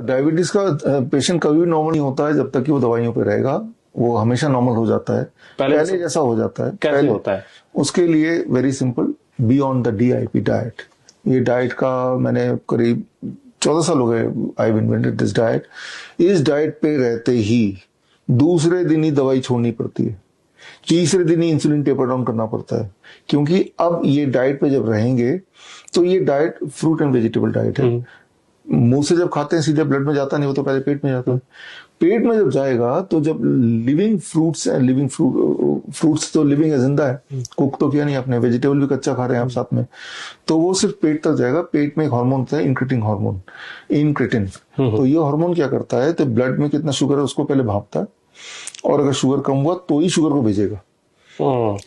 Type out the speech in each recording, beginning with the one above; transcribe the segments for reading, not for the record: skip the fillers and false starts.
Diabetes का patient कभी भी नॉर्मल नहीं होता है जब तक कि वो दवाइयों पे रहेगा। वो हमेशा नॉर्मल हो जाता है, पहले जैसा हो जाता है। कैसे पहले होता है? उसके लिए very simple, be on the DIP diet. ये डाइट का मैंने करीब 14 साल हो गए, आई इन्वेंटेड दिस डाइट। इस डाइट पे रहते ही दूसरे दिन ही दवाई छोड़नी पड़ती है, तीसरे दिन ही इंसुलिन टेपर डाउन करना पड़ता है, क्योंकि अब ये डाइट पे जब रहेंगे तो ये diet fruit and vegetable diet है। मुंह से जब खाते हैं सीधे ब्लड में जाता नहीं, वो तो पहले पेट में जाता है। पेट में जब जाएगा तो जब लिविंग फ्रूट्स तो लिविंग है, जिंदा है, कुक तो किया नहीं आपने, वेजिटेबल भी कच्चा खा रहे हैं आप साथ में, तो वो सिर्फ पेट तक जाएगा। पेट में एक हार्मोन होता है इनक्रेटिन हार्मोन, इनक्रेटिन। तो ये हार्मोन क्या करता है, तो ब्लड में कितना शुगर है उसको पहले भापता है, और अगर शुगर कम हुआ तो ही शुगर को भेजेगा।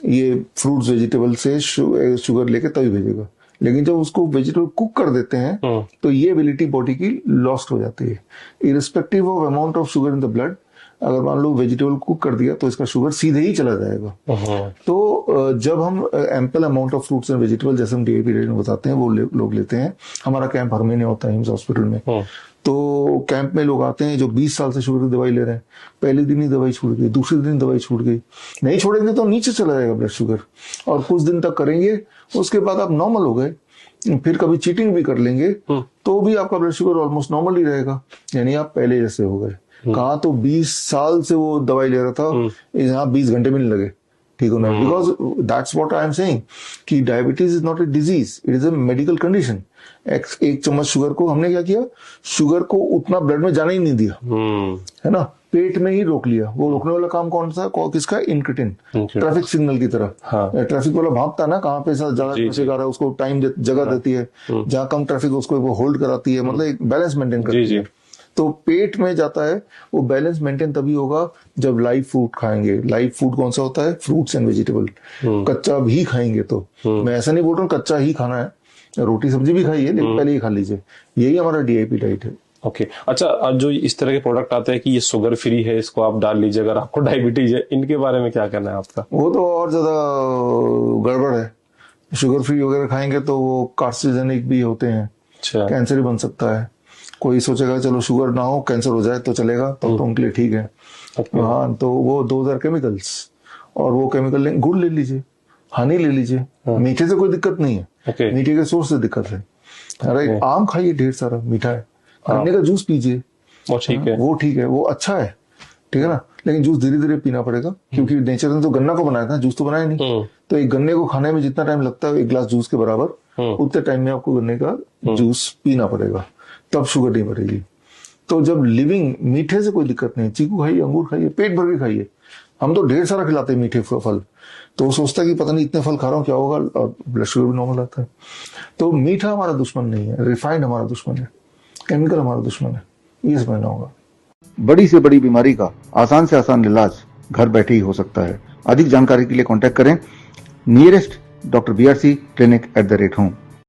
ये फ्रूट्स वेजिटेबल से शुगर लेके तभी भेजेगा। लेकिन जब उसको वेजिटेबल कुक कर देते हैं तो ये एबिलिटी बॉडी की लॉस्ट हो जाती है, irrespective of amount of sugar in the blood. अगर मान लो वेजिटेबल कुक कर दिया तो इसका शुगर सीधे ही चला जाएगा। तो जब हम ample amount of fruits and vegetable, जैसे हम DIP डाइट में बताते हैं, वो लोग लेते हैं। हमारा कैंप हर महीने होता है एम्स हॉस्पिटल में। तो कैंप में लोग आते हैं जो 20 साल से शुगर की दवाई ले रहे हैं, पहले दिन ही दवाई छूट गई, दूसरे दिन दवाई छूट गई। नहीं छोड़ेंगे तो नीचे चला जाएगा ब्लड शुगर, और कुछ दिन तक करेंगे, उसके बाद आप नॉर्मल हो गए, फिर कभी चीटिंग भी कर लेंगे तो भी आपका ब्लड शुगर ऑलमोस्ट नॉर्मल ही रहेगा, यानी आप पहले जैसे हो गए। कहा तो 20 साल से वो दवाई ले रहा था, यहाँ 20 घंटे भी नहीं लगे ठीक होना। Because that's what I am saying कि diabetes is not a disease, it is a medical condition. एक चम्मच शुगर को हमने क्या किया, शुगर को उतना ब्लड में जाना ही नहीं दिया, है ना, पेट में ही रोक लिया। वो रोकने वाला काम कौन सा, किसका, इनक्रेटिन। ट्रैफिक सिग्नल की तरह। ट्रैफिक वाला भापता ना, कहाँ पे ज्यादा ट्रैफिक आ रहा है, उसको टाइम जगह देती है, जहाँ कम ट्रैफिक उसको वो होल्ड कराती है, मतलब एक बैलेंस मेंटेन करती है। तो पेट में जाता है, वो बैलेंस मेंटेन तभी होगा जब लाइव फूड खाएंगे। लाइव फूड कौन सा होता है, फ्रूट्स एंड वेजिटेबल। कच्चा भी खाएंगे तो, मैं ऐसा नहीं बोल रहा हूँ कच्चा ही खाना है, रोटी सब्जी भी खाइए, लेकिन पहले ही खा लीजिए। यही हमारा DIP डाइट है। ओके अच्छा, जो इस तरह के प्रोडक्ट आते हैं कि ये शुगर फ्री है, इसको आप डाल लीजिए अगर आपको डायबिटीज है, इनके बारे में क्या कहना है आपका? वो तो और ज्यादा गड़बड़ है। शुगर फ्री वगैरह खाएंगे तो वो कार्सिनोजेनिक भी होते हैं, कैंसर भी बन सकता है। कोई सोचेगा चलो शुगर ना हो, कैंसर हो जाए तो चलेगा, तो उनके लिए ठीक है। हाँ, तो वो 2000 केमिकल्स, और वो केमिकल गुड़ ले लीजिए, हनी ले लीजिए, मीठे से कोई दिक्कत नहीं है, मीठे के सोर्स से दिक्कत है। अरे आम खाइए, ढेर सारा मीठा है, गन्ने का जूस पीजिए, वो ठीक है, वो अच्छा है, ठीक है ना। लेकिन जूस धीरे धीरे पीना पड़ेगा, क्योंकि नेचर ने तो गन्ना को बनाया था, जूस तो बनाया नहीं। तो एक गन्ने को खाने में जितना टाइम लगता है एक गिलास जूस के बराबर, उतने टाइम में आपको गन्ने का जूस पीना पड़ेगा, तब शुगर नहीं बढ़ेगी। तो जब लिविंग, मीठे से कोई दिक्कत नहीं, चीकू खाइए, अंगूर खाइए, पेट भर के खाइए। हम तो ढेर सारा खिलाते हैं मीठे फल, तो वो सोचता है कि पता नहीं इतने फल खा रहा हूँ क्या होगा, और ब्लड शुगर भी नॉर्मल आता है। तो मीठा हमारा दुश्मन नहीं है, रिफाइंड हमारा दुश्मन है, केमिकल हमारा दुश्मन है, ये समझना होगा। बड़ी से बड़ी बीमारी का आसान से आसान इलाज घर बैठे ही हो सकता है। अधिक जानकारी के लिए कांटेक्ट करें nearest doctor BRC clinic @ home.